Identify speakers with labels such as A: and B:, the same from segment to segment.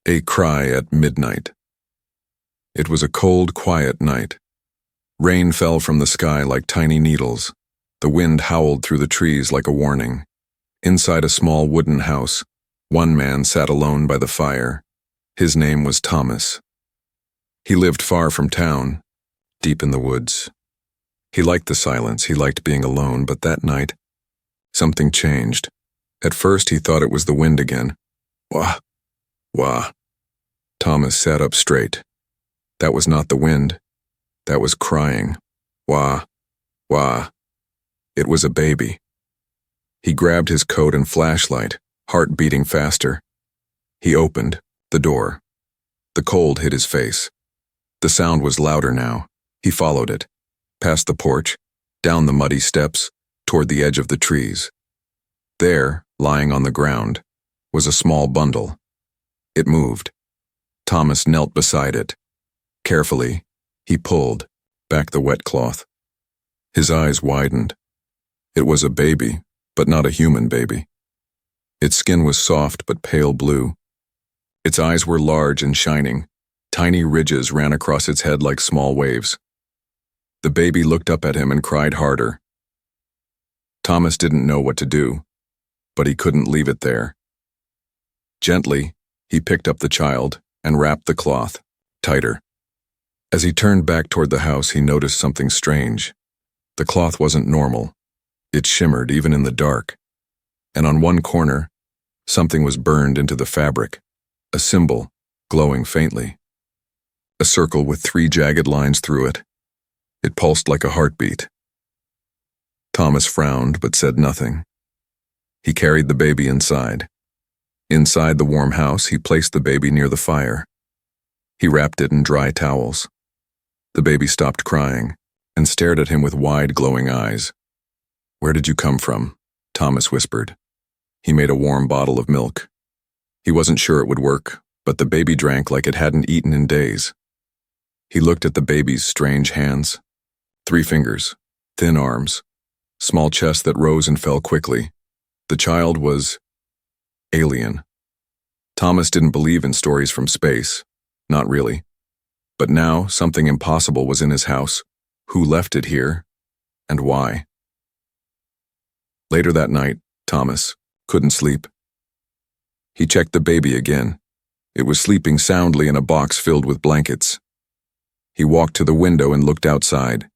A: A cry at midnight. It was a cold, quiet night. Rain fell from the sky like tiny needles. The wind howled through the trees like a warning. Inside a small wooden house, one man sat alone by the fire. His name was Thomas. He lived far from town, deep in the woods. He liked the silence, he liked being alone, but that night, something changed. At first he thought it was the wind again. Wah, wah. Thomas sat up straight. That was not the wind. That was crying. Wah, wah. It was a baby. He grabbed his coat and flashlight, heart beating faster. He opened the door. The cold hit his face. The sound was louder now. He followed it, past the porch, down the muddy steps, toward the edge of the trees. There, lying on the ground, was a small bundle. It moved. Thomas knelt beside it. Carefully, he pulled back the wet cloth. His eyes widened. It was a baby, but not a human baby. Its skin was soft but pale blue. Its eyes were large and shining. Tiny ridges ran across its head like small waves. The baby looked up at him and cried harder. Thomas didn't know what to do, but he couldn't leave it there. Gently, he picked up the child and wrapped the cloth tighter. As he turned back toward the house, he noticed something strange. The cloth wasn't normal. It shimmered even in the dark. And on one corner, something was burned into the fabric, a symbol glowing faintly. A circle with 3 jagged lines through it. It pulsed like a heartbeat. Thomas frowned but said nothing. He carried the baby inside. Inside the warm house, he placed the baby near the fire. He wrapped it in dry towels. The baby stopped crying and stared at him with wide, glowing eyes. "Where did you come from?" Thomas whispered. He made a warm bottle of milk. He wasn't sure it would work, but the baby drank like it hadn't eaten in days. He looked at the baby's strange hands. 3 fingers, thin arms, small chest that rose and fell quickly. The child was alien. Thomas didn't believe in stories from space. Not really. But now something impossible was in his house. Who left it here, and why? Later that night, Thomas couldn't sleep. He checked the baby again. It was sleeping soundly in a box filled with blankets. He walked to the window and looked outside.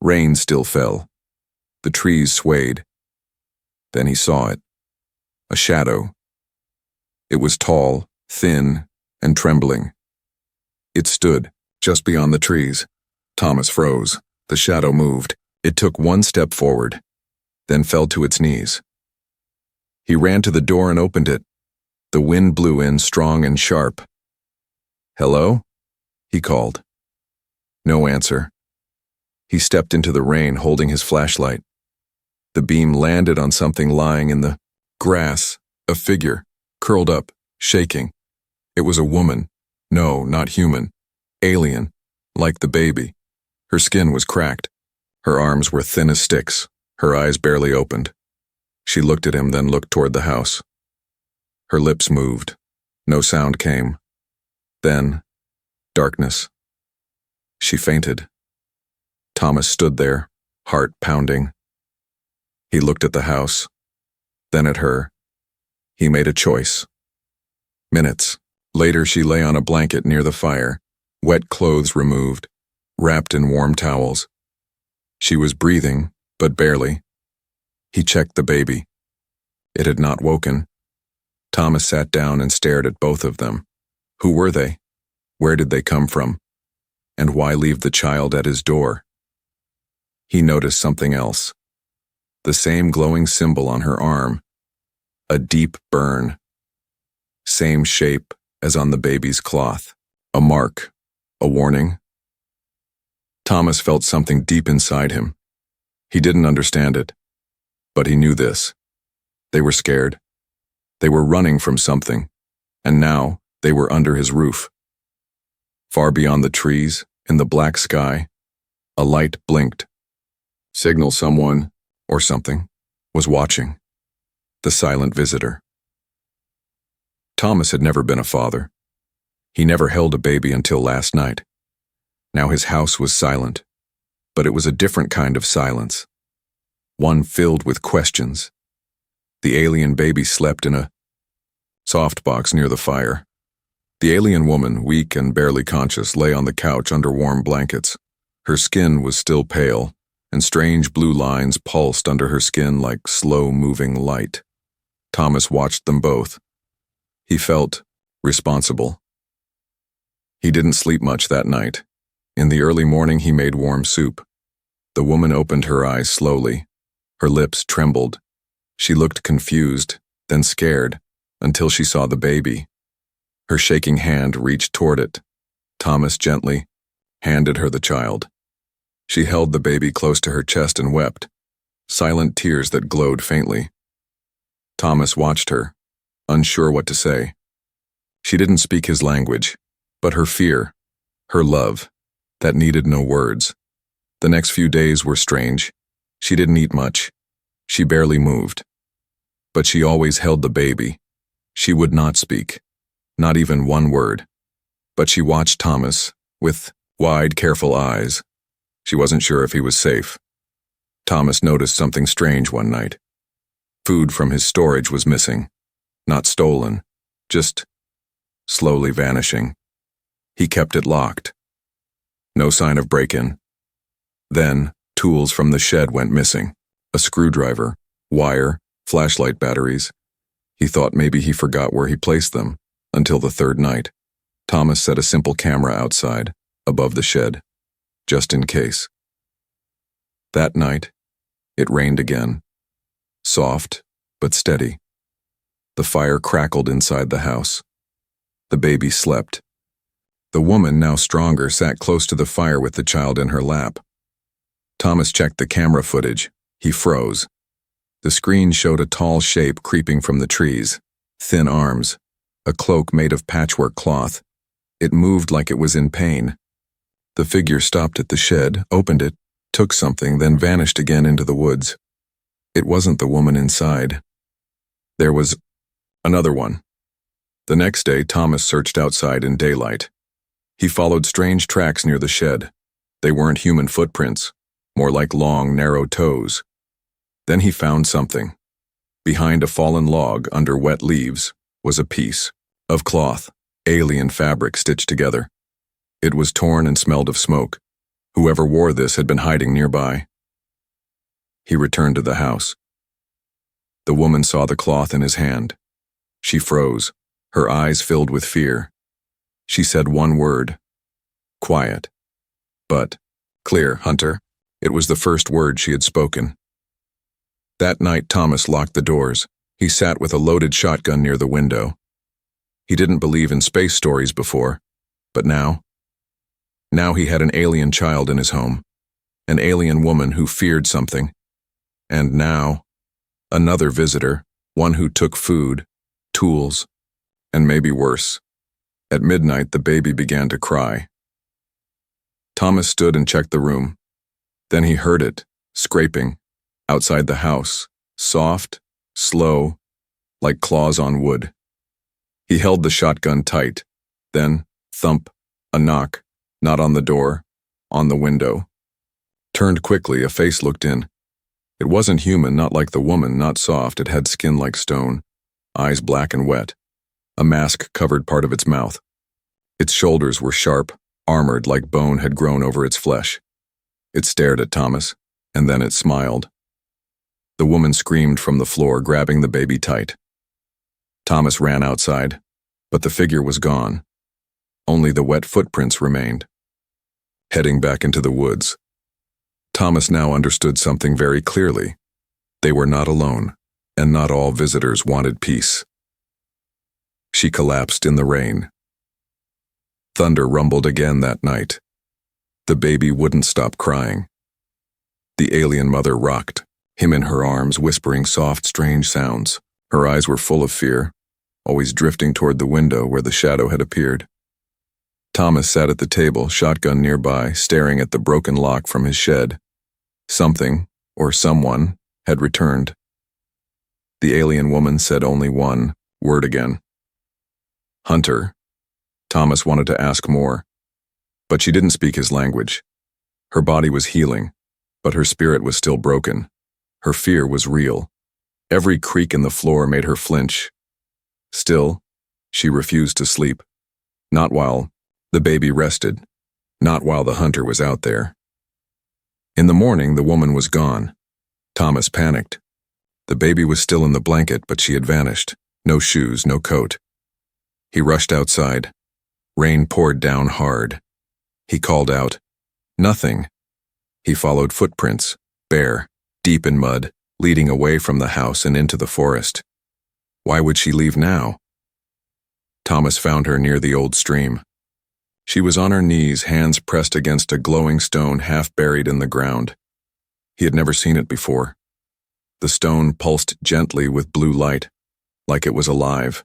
A: Rain still fell. The trees swayed. Then he saw it. A shadow. It was tall, thin, and trembling. It stood just beyond the trees. Thomas froze. The shadow moved. It took 1 step forward, then fell to its knees. He ran to the door and opened it. The wind blew in strong and sharp. "Hello?" he called. No answer. He stepped into the rain holding his flashlight. The beam landed on something lying in the grass, a figure, curled up, shaking. It was a woman. No, not human. Alien, like the baby. Her skin was cracked. Her arms were thin as sticks. Her eyes barely opened. She looked at him, then looked toward the house. Her lips moved. No sound came. Then, darkness. She fainted. Thomas stood there, heart pounding. He looked at the house, then at her. He made a choice. Minutes later, she lay on a blanket near the fire, wet clothes removed, wrapped in warm towels. She was breathing, but barely. He checked the baby. It had not woken. Thomas sat down and stared at both of them. Who were they? Where did they come from? And why leave the child at his door? He noticed something else. The same glowing symbol on her arm. A deep burn. Same shape as on the baby's cloth. A mark. A warning. Thomas felt something deep inside him. He didn't understand it. But he knew this. They were scared. They were running from something. And now they were under his roof. Far beyond the trees, in the black sky, a light blinked. Signal someone, or something, was watching. The silent visitor. Thomas had never been a father. He never held a baby until last night. Now his house was silent, but it was a different kind of silence. One filled with questions. The alien baby slept in a soft box near the fire. The alien woman, weak and barely conscious, lay on the couch under warm blankets. Her skin was still pale, and strange blue lines pulsed under her skin like slow-moving light. Thomas watched them both. He felt responsible. He didn't sleep much that night. In the early morning, he made warm soup. The woman opened her eyes slowly. Her lips trembled. She looked confused, then scared, until she saw the baby. Her shaking hand reached toward it. Thomas gently handed her the child. She held the baby close to her chest and wept, silent tears that glowed faintly. Thomas watched her, unsure what to say. She didn't speak his language, but her fear, her love, that needed no words. The next few days were strange. She didn't eat much. She barely moved. But she always held the baby. She would not speak, not even one word. But she watched Thomas with wide, careful eyes. She wasn't sure if he was safe. Thomas noticed something strange one night. Food from his storage was missing. Not stolen, just slowly vanishing. He kept it locked. No sign of break-in. Then, tools from the shed went missing. A screwdriver, wire, flashlight batteries. He thought maybe he forgot where he placed them, until the third night. Thomas set a simple camera outside, above the shed, just in case. That night, it rained again. Soft, but steady. The fire crackled inside the house. The baby slept. The woman, now stronger, sat close to the fire with the child in her lap. Thomas checked the camera footage. He froze. The screen showed a tall shape creeping from the trees, thin arms, a cloak made of patchwork cloth. It moved like it was in pain. The figure stopped at the shed, opened it, took something, then vanished again into the woods. It wasn't the woman inside. There was another one. The next day, Thomas searched outside in daylight. He followed strange tracks near the shed. They weren't human footprints, more like long, narrow toes. Then he found something. Behind a fallen log, under wet leaves, was a piece of cloth, alien fabric stitched together. It was torn and smelled of smoke. Whoever wore this had been hiding nearby. He returned to the house. The woman saw the cloth in his hand. She froze, her eyes filled with fear. She said one word. Quiet. But, clear, Hunter. It was the first word she had spoken. That night, Thomas locked the doors. He sat with a loaded shotgun near the window. He didn't believe in space stories before, but now he had an alien child in his home, an alien woman who feared something, and now, another visitor, one who took food, tools, and maybe worse. At midnight, the baby began to cry. Thomas stood and checked the room. Then he heard it, scraping, outside the house, soft, slow, like claws on wood. He held the shotgun tight. Then, thump, a knock, not on the door, on the window. Turned quickly, a face looked in. It wasn't human, not like the woman, not soft. It had skin like stone, eyes black and wet. A mask covered part of its mouth. Its shoulders were sharp, armored like bone had grown over its flesh. It stared at Thomas, and then it smiled. The woman screamed from the floor, grabbing the baby tight. Thomas ran outside, but the figure was gone. Only the wet footprints remained. Heading back into the woods, Thomas now understood something very clearly. They were not alone, and not all visitors wanted peace. She collapsed in the rain. Thunder rumbled again that night. The baby wouldn't stop crying. The alien mother rocked, him in her arms, whispering soft, strange sounds. Her eyes were full of fear, always drifting toward the window where the shadow had appeared. Thomas sat at the table, shotgun nearby, staring at the broken lock from his shed. Something, or someone, had returned. The alien woman said only one word again. Hunter. Thomas wanted to ask more, but she didn't speak his language. Her body was healing, but her spirit was still broken. Her fear was real. Every creak in the floor made her flinch. Still, she refused to sleep. Not while the baby rested, not while the hunter was out there. In the morning, the woman was gone. Thomas panicked. The baby was still in the blanket, but she had vanished. No shoes, no coat. He rushed outside. Rain poured down hard. He called out, "Nothing." He followed footprints, bare, deep in mud, leading away from the house and into the forest. Why would she leave now? Thomas found her near the old stream. She was on her knees, hands pressed against a glowing stone half buried in the ground. He had never seen it before. The stone pulsed gently with blue light, like it was alive.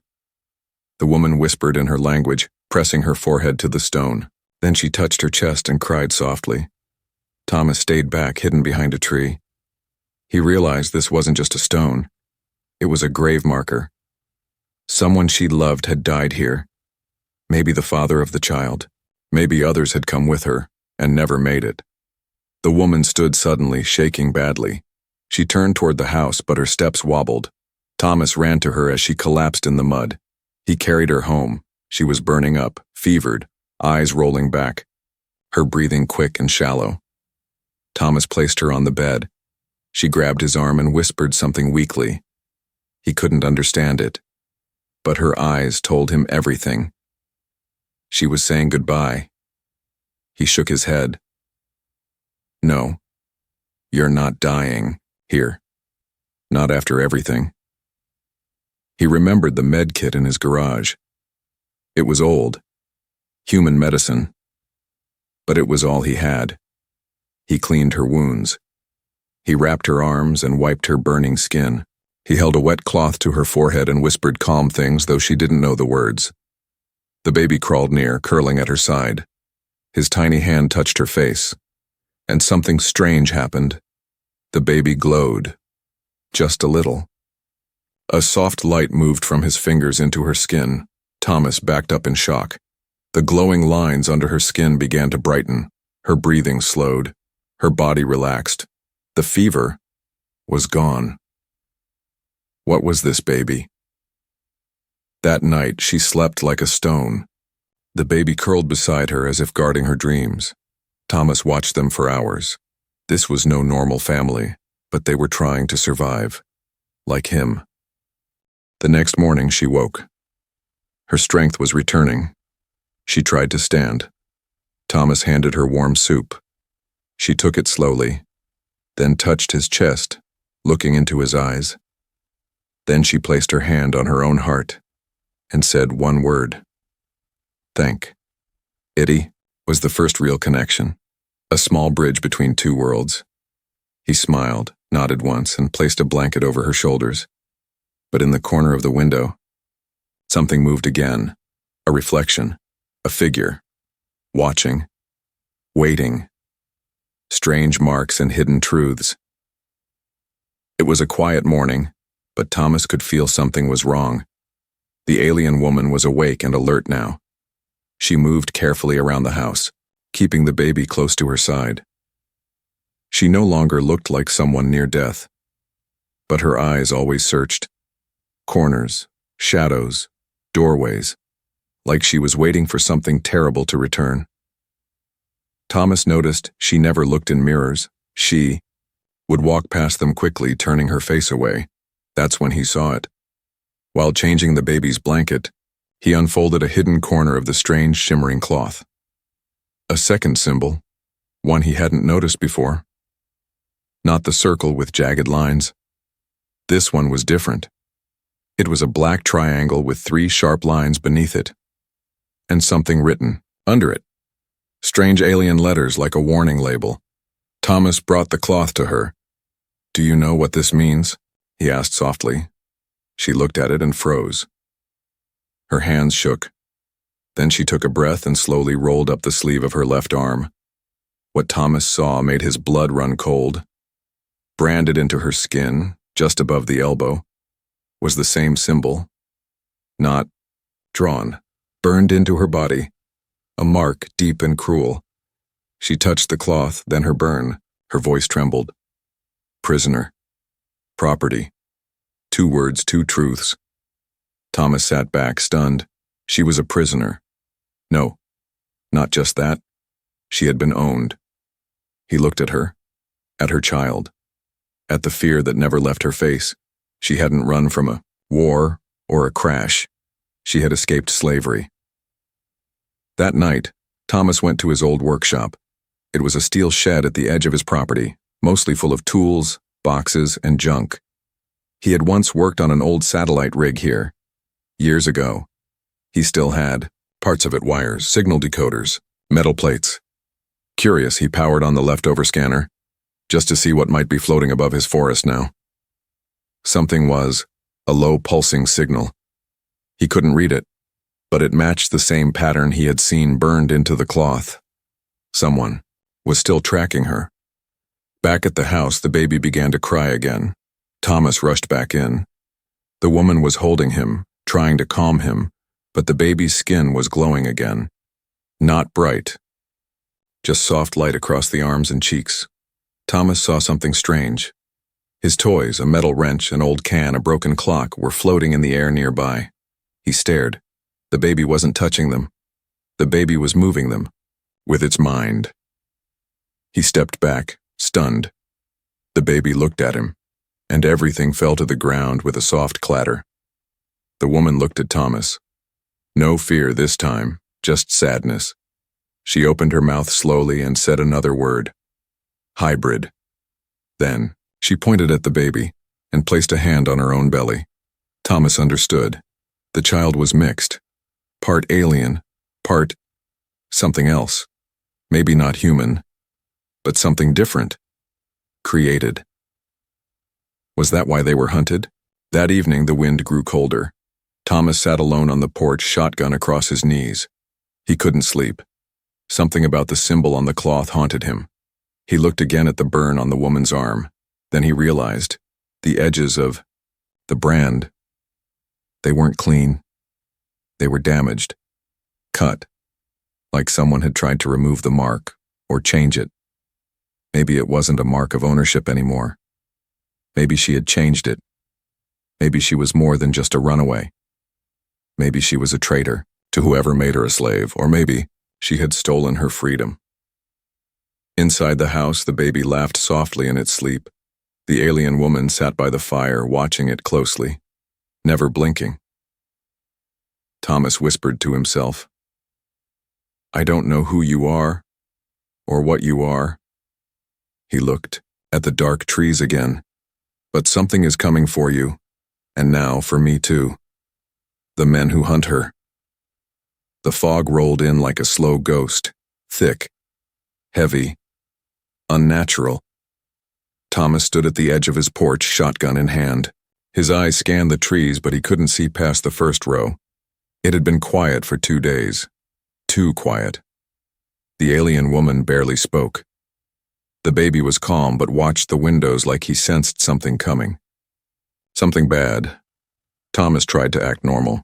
A: The woman whispered in her language, pressing her forehead to the stone. Then she touched her chest and cried softly. Thomas stayed back, hidden behind a tree. He realized this wasn't just a stone. It was a grave marker. Someone she loved had died here. Maybe the father of the child. Maybe others had come with her and never made it. The woman stood suddenly, shaking badly. She turned toward the house, but her steps wobbled. Thomas ran to her as she collapsed in the mud. He carried her home. She was burning up, fevered, eyes rolling back, her breathing quick and shallow. Thomas placed her on the bed. She grabbed his arm and whispered something weakly. He couldn't understand it, but her eyes told him everything. She was saying goodbye. He shook his head. "No, you're not dying here. Not after everything." He remembered the med kit in his garage. It was old, human medicine, but it was all he had. He cleaned her wounds. He wrapped her arms and wiped her burning skin. He held a wet cloth to her forehead and whispered calm things, though she didn't know the words. The baby crawled near, curling at her side. His tiny hand touched her face, and something strange happened. The baby glowed, just a little. A soft light moved from his fingers into her skin. Thomas backed up in shock. The glowing lines under her skin began to brighten. Her breathing slowed. Her body relaxed. The fever was gone. What was this baby? That night, she slept like a stone. The baby curled beside her as if guarding her dreams. Thomas watched them for hours. This was no normal family, but they were trying to survive. Like him. The next morning, she woke. Her strength was returning. She tried to stand. Thomas handed her warm soup. She took it slowly, then touched his chest, looking into his eyes. Then she placed her hand on her own heart and said one word. Thank. It was the first real connection, a small bridge between two worlds. He smiled, nodded once, and placed a blanket over her shoulders. But in the corner of the window, something moved again, a reflection, a figure, watching, waiting, strange marks and hidden truths. It was a quiet morning, but Thomas could feel something was wrong. The alien woman was awake and alert now. She moved carefully around the house, keeping the baby close to her side. She no longer looked like someone near death, but her eyes always searched. Corners, shadows, doorways, like she was waiting for something terrible to return. Thomas noticed she never looked in mirrors. She would walk past them quickly, turning her face away. That's when he saw it. While changing the baby's blanket, he unfolded a hidden corner of the strange shimmering cloth. A second symbol, one he hadn't noticed before. Not the circle with jagged lines. This one was different. It was a black triangle with 3 sharp lines beneath it, and something written under it. Strange alien letters like a warning label. Thomas brought the cloth to her. "Do you know what this means?" he asked softly. She looked at it and froze. Her hands shook. Then she took a breath and slowly rolled up the sleeve of her left arm. What Thomas saw made his blood run cold. Branded into her skin, just above the elbow, was the same symbol. Not drawn, burned into her body, a mark deep and cruel. She touched the cloth, then her burn. Her voice trembled. Prisoner. Property. 2 words, 2 truths. Thomas sat back, stunned. She was a prisoner. No, not just that. She had been owned. He looked at her child, at the fear that never left her face. She hadn't run from a war or a crash. She had escaped slavery. That night, Thomas went to his old workshop. It was a steel shed at the edge of his property, mostly full of tools, boxes, and junk. He had once worked on an old satellite rig here. Years ago. He still had parts of it, wires, signal decoders, metal plates. Curious, he powered on the leftover scanner, just to see what might be floating above his forest now. Something was a low pulsing signal. He couldn't read it, but it matched the same pattern he had seen burned into the cloth. Someone was still tracking her. Back at the house, the baby began to cry again. Thomas rushed back in. The woman was holding him, trying to calm him, but the baby's skin was glowing again. Not bright, just soft light across the arms and cheeks. Thomas saw something strange. His toys, a metal wrench, an old can, a broken clock, were floating in the air nearby. He stared. The baby wasn't touching them. The baby was moving them, with its mind. He stepped back, stunned. The baby looked at him, and everything fell to the ground with a soft clatter. The woman looked at Thomas. No fear this time, just sadness. She opened her mouth slowly and said another word. Hybrid. Then, she pointed at the baby and placed a hand on her own belly. Thomas understood. The child was mixed. Part alien, part something else. Maybe not human, but something different. Created. Was that why they were hunted? That evening the wind grew colder. Thomas sat alone on the porch, shotgun across his knees. He couldn't sleep. Something about the symbol on the cloth haunted him. He looked again at the burn on the woman's arm. Then he realized the edges of the brand. They weren't clean. They were damaged, cut, like someone had tried to remove the mark or change it. Maybe it wasn't a mark of ownership anymore. Maybe she had changed it. Maybe she was more than just a runaway. Maybe she was a traitor to whoever made her a slave, or maybe she had stolen her freedom. Inside the house, the baby laughed softly in its sleep. The alien woman sat by the fire, watching it closely, never blinking. Thomas whispered to himself, I don't know who you are, or what you are. He looked at the dark trees again. But something is coming for you, and now for me too. The men who hunt her. The fog rolled in like a slow ghost, thick, heavy, unnatural. Thomas stood at the edge of his porch, shotgun in hand. His eyes scanned the trees, but he couldn't see past the first row. It had been quiet for 2 days. Too quiet. The alien woman barely spoke. The baby was calm, but watched the windows like he sensed something coming. Something bad. Thomas tried to act normal.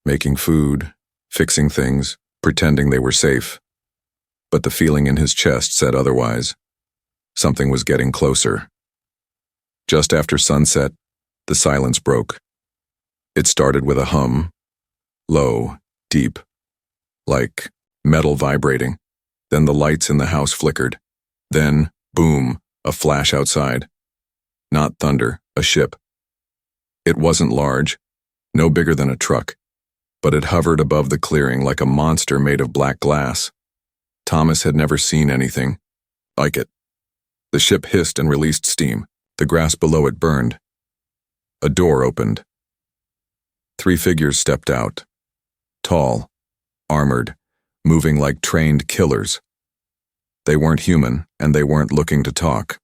A: Making food, fixing things, pretending they were safe. But the feeling in his chest said otherwise. Something was getting closer. Just after sunset, the silence broke. It started with a hum. Low, deep. Like metal vibrating. Then the lights in the house flickered. Then, boom, a flash outside. Not thunder, a ship. It wasn't large, no bigger than a truck, but it hovered above the clearing like a monster made of black glass. Thomas had never seen anything like it. The ship hissed and released steam. The grass below it burned. A door opened. 3 figures stepped out. Tall, armored, moving like trained killers. They weren't human, and they weren't looking to talk.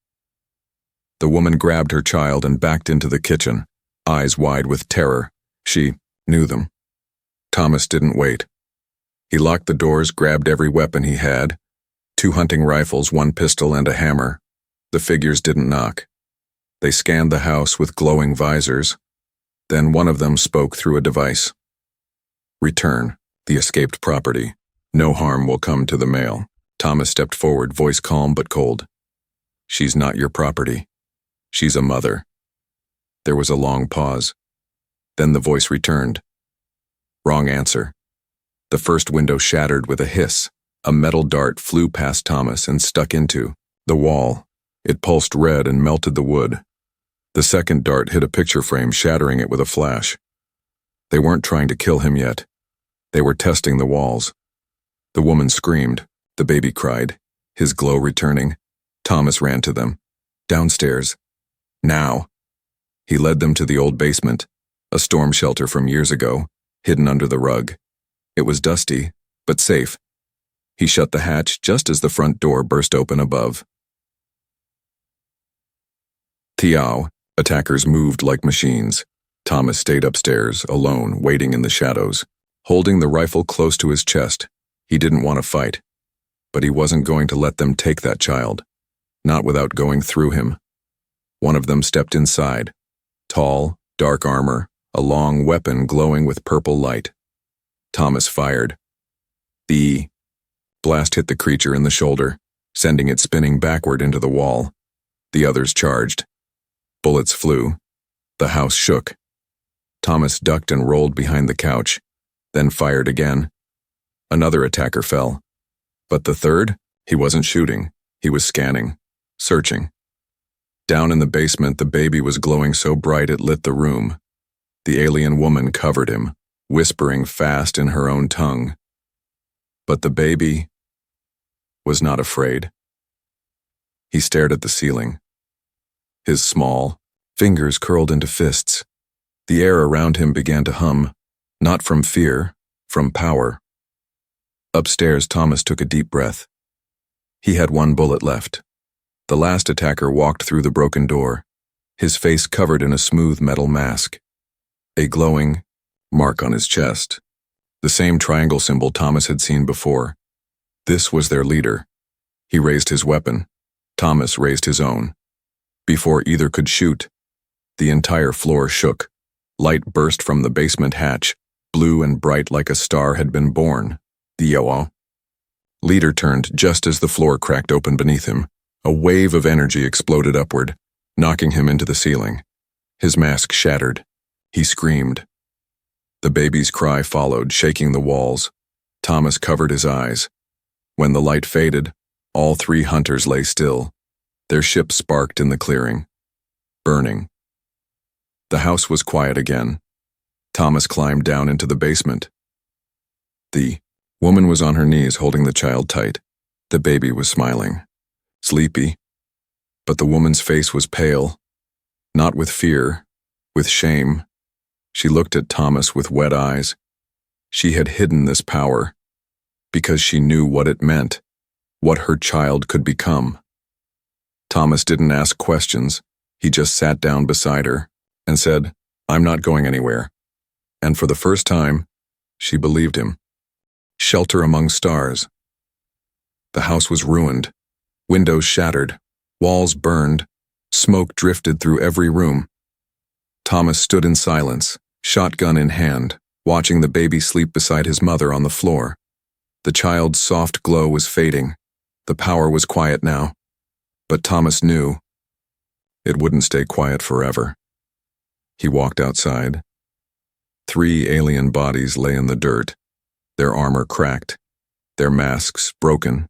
A: The woman grabbed her child and backed into the kitchen, eyes wide with terror. She knew them. Thomas didn't wait. He locked the doors, grabbed every weapon he had, 2 hunting rifles, 1 pistol, and a hammer. The figures didn't knock. They scanned the house with glowing visors. Then one of them spoke through a device. Return, The escaped property. No harm will come to the male. Thomas stepped forward, voice calm but cold. She's not your property. She's a mother. There was a long pause. Then the voice returned. Wrong answer. The first window shattered with a hiss. A metal dart flew past Thomas and stuck into the wall. It pulsed red and melted the wood. The second dart hit a picture frame, shattering it with a flash. They weren't trying to kill him yet. They were testing the walls. The woman screamed. The baby cried, his glow returning. Thomas ran to them. Downstairs. Now. He led them to the old basement, a storm shelter from years ago, hidden under the rug. It was dusty, but safe. He shut the hatch just as the front door burst open above. Tiao, attackers moved like machines. Thomas stayed upstairs, alone, waiting in the shadows, holding the rifle close to his chest. He didn't want to fight, but he wasn't going to let them take that child, not without going through him. One of them stepped inside. Tall, dark armor, a long weapon glowing with purple light. Thomas fired. The blast hit the creature in the shoulder, sending it spinning backward into the wall. The others charged. Bullets flew. The house shook. Thomas ducked and rolled behind the couch, then fired again. Another attacker fell. But the third? He wasn't shooting. He was scanning, searching. Down in the basement, the baby was glowing so bright it lit the room. The alien woman covered him, whispering fast in her own tongue. But the baby was not afraid. He stared at the ceiling. His small fingers curled into fists. The air around him began to hum, not from fear, from power. Upstairs, Thomas took a deep breath. He had one bullet left. The last attacker walked through the broken door, his face covered in a smooth metal mask. A glowing mark on his chest. The same triangle symbol Thomas had seen before. This was their leader. He raised his weapon. Thomas raised his own. Before either could shoot, the entire floor shook. Light burst from the basement hatch, blue and bright like a star had been born. The Yowo leader turned just as the floor cracked open beneath him. A wave of energy exploded upward, knocking him into the ceiling. His mask shattered. He screamed. The baby's cry followed, shaking the walls. Thomas covered his eyes. When the light faded, all three hunters lay still. Their ship sparked in the clearing, burning. The house was quiet again. Thomas climbed down into the basement. The woman was on her knees holding the child tight. The baby was smiling, sleepy, but the woman's face was pale, not with fear, with shame. She looked at Thomas with wet eyes. She had hidden this power because she knew what it meant, what her child could become. Thomas didn't ask questions. He just sat down beside her and said, "I'm not going anywhere." And for the first time, she believed him. Shelter among stars. The house was ruined. Windows shattered. Walls burned. Smoke drifted through every room. Thomas stood in silence, shotgun in hand, watching the baby sleep beside his mother on the floor. The child's soft glow was fading. The power was quiet now. But Thomas knew it wouldn't stay quiet forever. He walked outside. 3 alien bodies lay in the dirt, their armor cracked, their masks broken.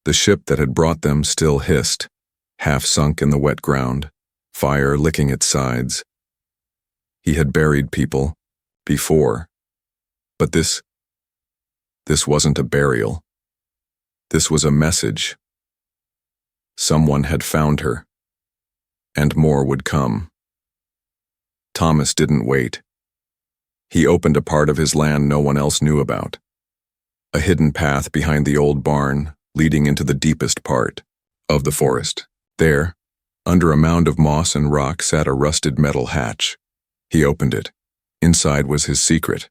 A: The ship that had brought them still hissed, half sunk in the wet ground, fire licking its sides. He had buried people before, but this wasn't a burial. This was a message. Someone had found her, and more would come. Thomas didn't wait. He opened a part of his land no one else knew about. A hidden path behind the old barn, leading into the deepest part of the forest. There, under a mound of moss and rock, sat a rusted metal hatch. He opened it. Inside was his secret.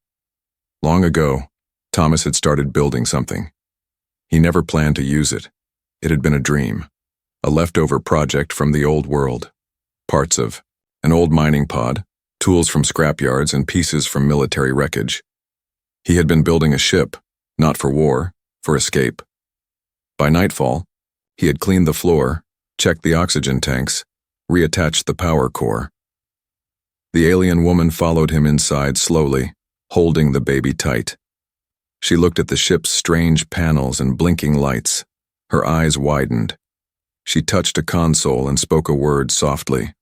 A: Long ago, Thomas had started building something. He never planned to use it. It had been a dream. A leftover project from the old world. Parts of an old mining pod, tools from scrapyards, and pieces from military wreckage. He had been building a ship, not for war, for escape. By nightfall, he had cleaned the floor, checked the oxygen tanks, reattached the power core. The alien woman followed him inside slowly, holding the baby tight. She looked at the ship's strange panels and blinking lights. Her eyes widened. She touched a console and spoke a word softly.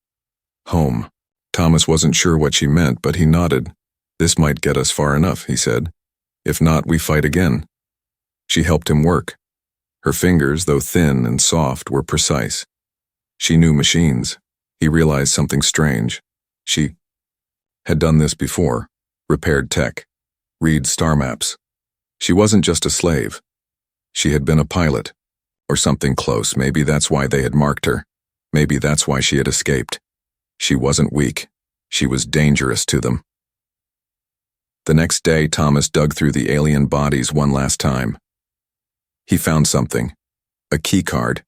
A: Home. Thomas wasn't sure what she meant, but he nodded. This might get us far enough, he said. If not, we fight again. She helped him work. Her fingers, though thin and soft, were precise. She knew machines. He realized something strange. She had done this before, repaired tech, read star maps. She wasn't just a slave. She had been a pilot, or something close. Maybe that's why they had marked her. Maybe that's why she had escaped. She wasn't weak. She was dangerous to them. The next day, Thomas dug through the alien bodies one last time. He found something. A key card,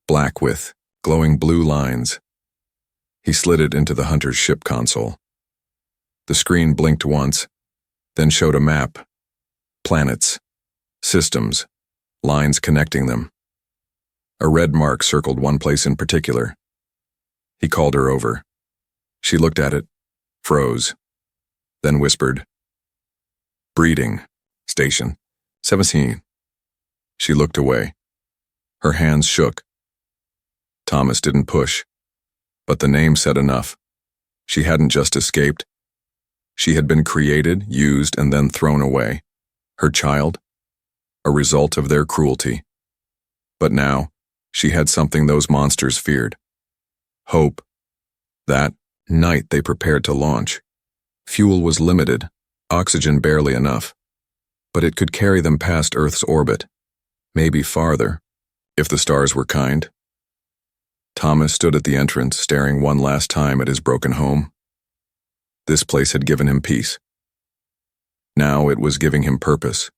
A: black with glowing blue lines. He slid it into the hunter's ship console. The screen blinked once, then showed a map. Planets, systems, lines connecting them. A red mark circled one place in particular. He called her over. She looked at it, froze, then whispered, Breeding, Station, 17. She looked away. Her hands shook. Thomas didn't push, but the name said enough. She hadn't just escaped. She had been created, used, and then thrown away. Her child? A result of their cruelty. But now, she had something those monsters feared. Hope. That night they prepared to launch. Fuel was limited, oxygen barely enough. But it could carry them past Earth's orbit. Maybe farther, if the stars were kind. Thomas stood at the entrance, staring one last time at his broken home. This place had given him peace. Now it was giving him purpose.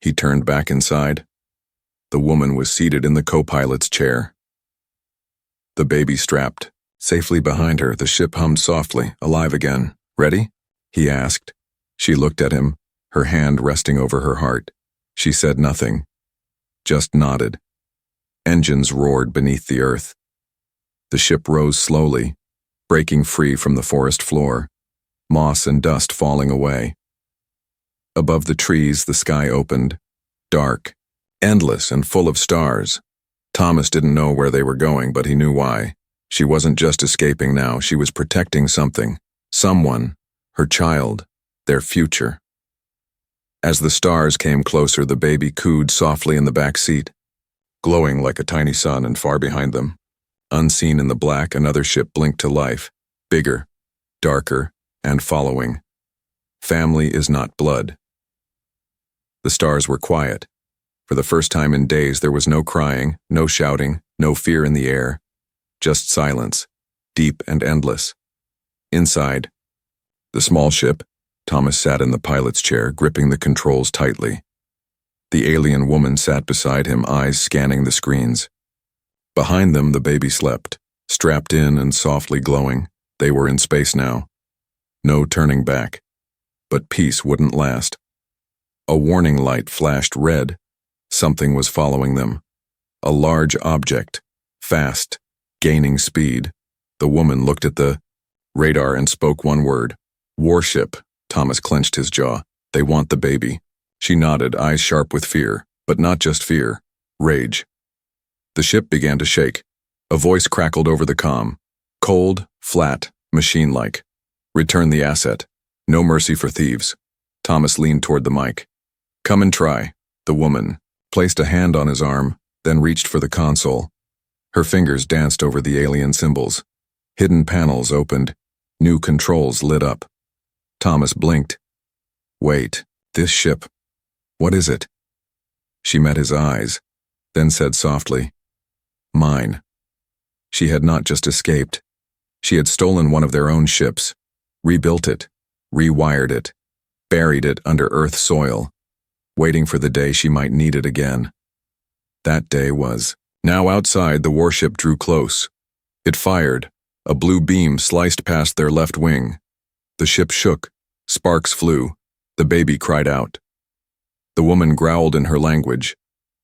A: He turned back inside. The woman was seated in the co-pilot's chair. The baby strapped. Safely behind her, the ship hummed softly, alive again. Ready? He asked. She looked at him, her hand resting over her heart. She said nothing, just nodded. Engines roared beneath the earth. The ship rose slowly, breaking free from the forest floor, moss and dust falling away. Above the trees, the sky opened, dark, endless, and full of stars. Thomas didn't know where they were going, but he knew why. She wasn't just escaping now, she was protecting something. Someone, her child, their future. As the stars came closer, the baby cooed softly in the back seat, glowing like a tiny sun, and far behind them, unseen in the black, another ship blinked to life, bigger, darker, and following. Family is not blood. The stars were quiet. For the first time in days, there was no crying, no shouting, no fear in the air, just silence, deep and endless. Inside, the small ship, Thomas sat in the pilot's chair, gripping the controls tightly. The alien woman sat beside him, eyes scanning the screens. Behind them, the baby slept, strapped in and softly glowing. They were in space now. No turning back. But peace wouldn't last. A warning light flashed red. Something was following them. A large object, fast, gaining speed. The woman looked at the radar and spoke one word. Warship. Thomas clenched his jaw. They want the baby. She nodded, eyes sharp with fear, but not just fear, rage. The ship began to shake. A voice crackled over the comm. Cold, flat, machine-like. Return the asset. No mercy for thieves. Thomas leaned toward the mic. Come and try. The woman placed a hand on his arm, then reached for the console. Her fingers danced over the alien symbols. Hidden panels opened. New controls lit up. Thomas blinked. Wait, this ship. What is it? She met his eyes, then said softly, Mine. She had not just escaped. She had stolen one of their own ships, rebuilt it, rewired it, buried it under Earth soil, waiting for the day she might need it again. That day was. Now outside, the warship drew close. It fired. A blue beam sliced past their left wing. The ship shook. Sparks flew. The baby cried out. The woman growled in her language,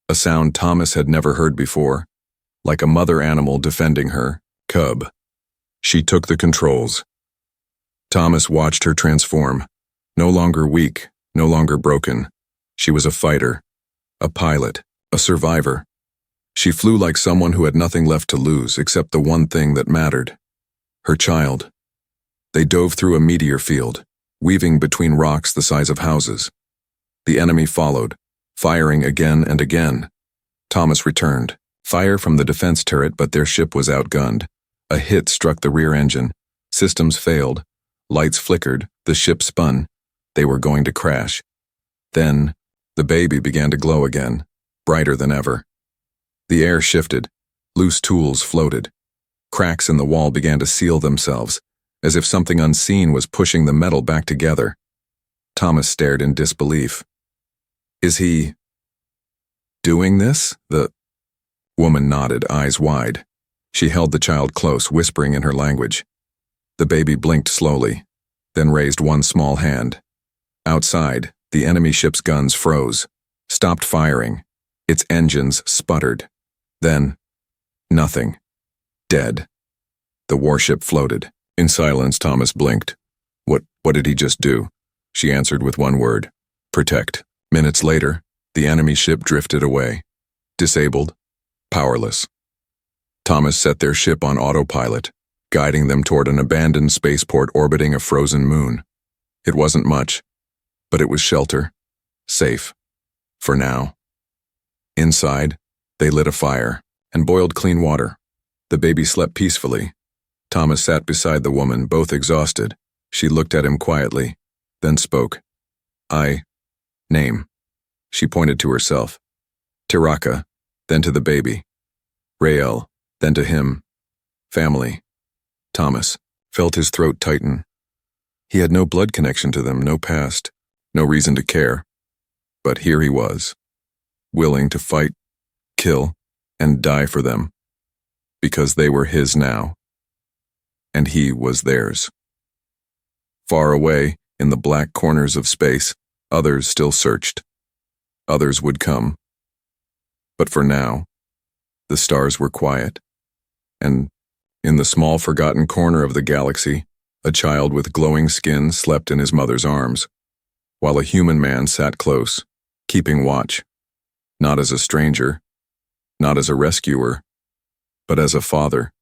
A: a sound Thomas had never heard before, like a mother animal defending her cub. She took the controls. Thomas watched her transform, no longer weak, no longer broken. She was a fighter, a pilot, a survivor. She flew like someone who had nothing left to lose except the one thing that mattered: her child. They dove through a meteor field, weaving between rocks the size of houses. The enemy followed, firing again and again. Thomas returned. Fire from the defense turret, but their ship was outgunned. A hit struck the rear engine. Systems failed. Lights flickered. The ship spun. They were going to crash. Then, the baby began to glow again, brighter than ever. The air shifted. Loose tools floated. Cracks in the wall began to seal themselves, as if something unseen was pushing the metal back together. Thomas stared in disbelief. Is he doing this? The woman nodded, eyes wide. She held the child close, whispering in her language. The baby blinked slowly, then raised one small hand. Outside, the enemy ship's guns froze, stopped firing. Its engines sputtered. Then, nothing. Dead. The warship floated. In silence, Thomas blinked. What did he just do? She answered with one word: protect. Minutes later, the enemy ship drifted away. Disabled, powerless. Thomas set their ship on autopilot, guiding them toward an abandoned spaceport orbiting a frozen moon. It wasn't much, but it was shelter, safe, for now. Inside, they lit a fire and boiled clean water. The baby slept peacefully. Thomas sat beside the woman, both exhausted. She looked at him quietly, then spoke. Name. She pointed to herself. Tiraka, then to the baby. Rael, then to him. Family. Thomas felt his throat tighten. He had no blood connection to them, no past, no reason to care. But here he was, willing to fight, kill, and die for them, because they were his now, and he was theirs. Far away, in the black corners of space, others still searched. Others would come. But for now, the stars were quiet, and in the small forgotten corner of the galaxy, a child with glowing skin slept in his mother's arms, while a human man sat close, keeping watch, not as a stranger, not as a rescuer, but as a father.